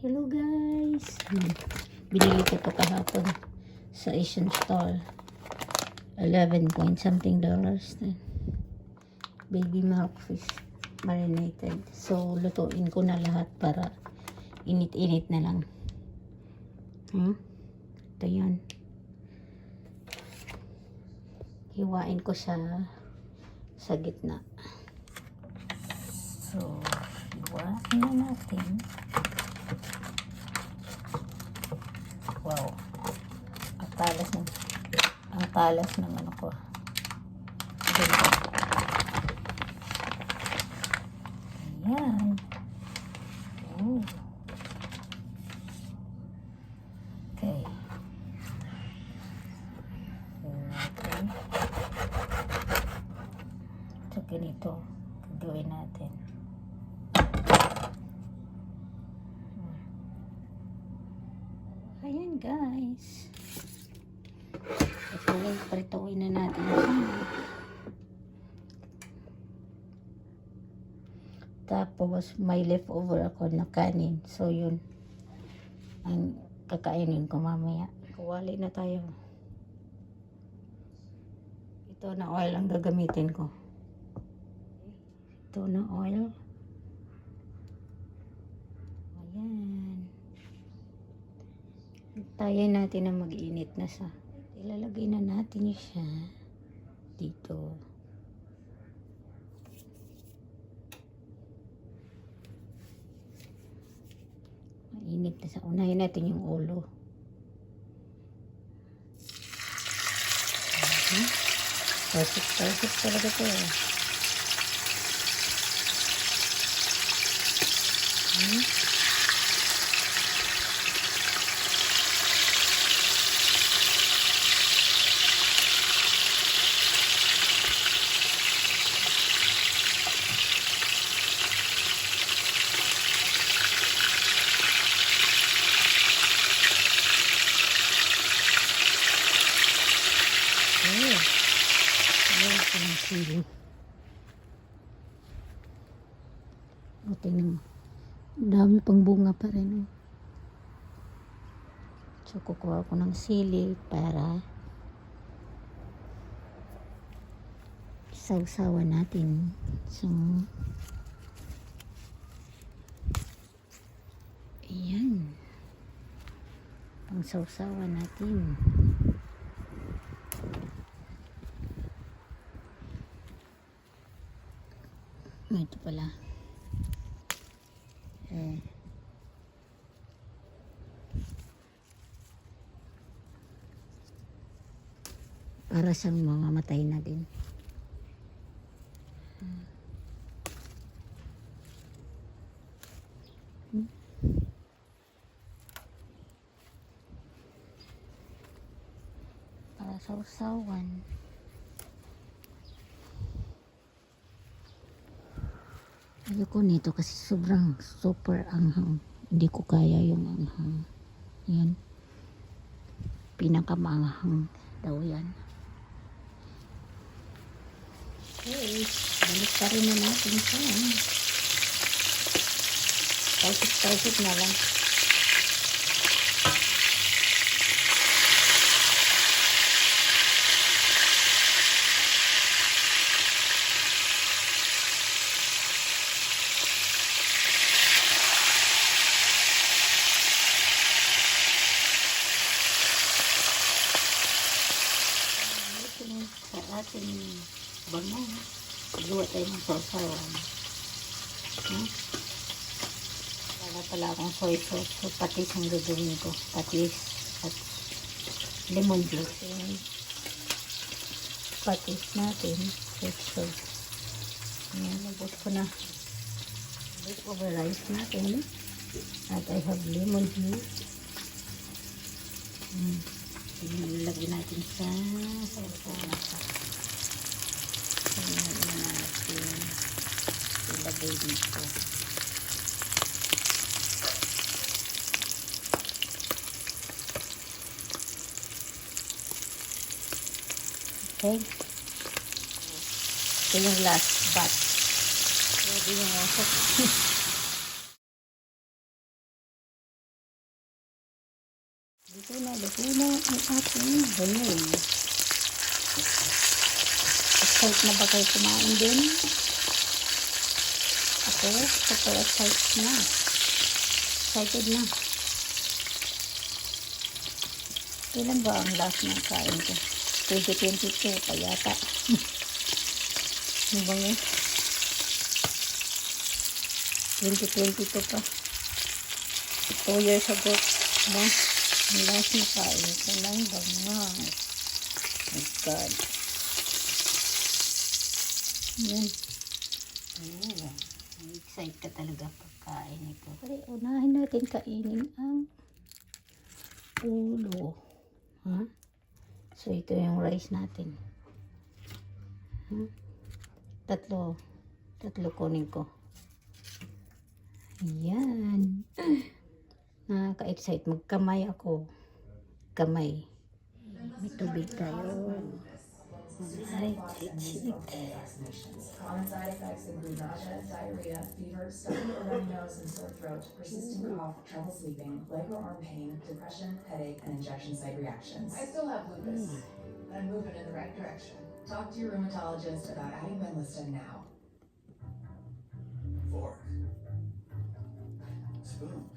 Hello guys. Binili ko to kahapon sa Asian store. 11 point something dollars. Baby milk fish marinated. So lutuin ko na lahat para init-init na lang. Ito yun. Hiwain ko siya sa gitna. So, hiwain na natin. Wow. Ang talas ng ano ko. Ayan. Oh. Okay. Okay. So, ganito. Gagawin natin. Ayan guys. Prituin na natin siya. Tapos may leftover ako na kanin. So yun ang kakainin ko mamaya. Kuwali na tayo. Ito na oil ang gagamitin ko. Ito na oil. Ayan. Tayin natin na mag-init na siya. Ilalagay na natin siya dito. Mainit na siya. Unahin natin yung ulo. Perfect talaga ito. Ayan ko ng sili. O, tingnan mo. Dami pang bunga pa rin. So, kukuha ko ng sili para sausawan natin. So, ayan. Pang sausawan natin. Ito pala. Para siyang mamamatay na din. Para sa usawan. Ayoko nito kasi sobrang super anghang. Hindi ko kaya yung anghang. Yan. Pinakamanghang daw yan. Okay. Balik pa rin na natin siya. Pausip na lang. Sa ating bango, gawa tayo ng sausawan. Wala pala akong soy sauce, so patis ang gagawin ko. Patis at lemon juice. Patis natin, soy sauce. Ayan, nabot ko na. Leftover rice natin. At I have lemon juice. Ilagay natin sa sausawan. Ilagay dito. Okay. Ito yung last batch. Ready yung Luto na ang ating banyo. Excited na ba kayo kumain din? Ako, super excited na. Excited na. Kailan ba ang last na kain ko? 2022 pa yata. Ano ba yun? 2022 pa. 2 years ago. Ba? Ang last na kain ko ng bangang. Oh my God. Yan. Oh, excited ka talaga pagkain ito. Kaya unahin natin kainin ang ulo. Ha? So, ito yung rice natin. Tatlo kunin ko. Ayan. Nakaka-excite. Magkamay ako. Kamay. May tubig tayo. Alright, sik. Common side effects include nausea, diarrhea, fever, stuffy or runny nose and sore throat, persistent cough, trouble sleeping, leg or arm pain, depression, headache, and injection site reactions. I still have lupus, but I'm moving in the right direction. Talk to your rheumatologist about adding Benlysta now. Fork. Spoon.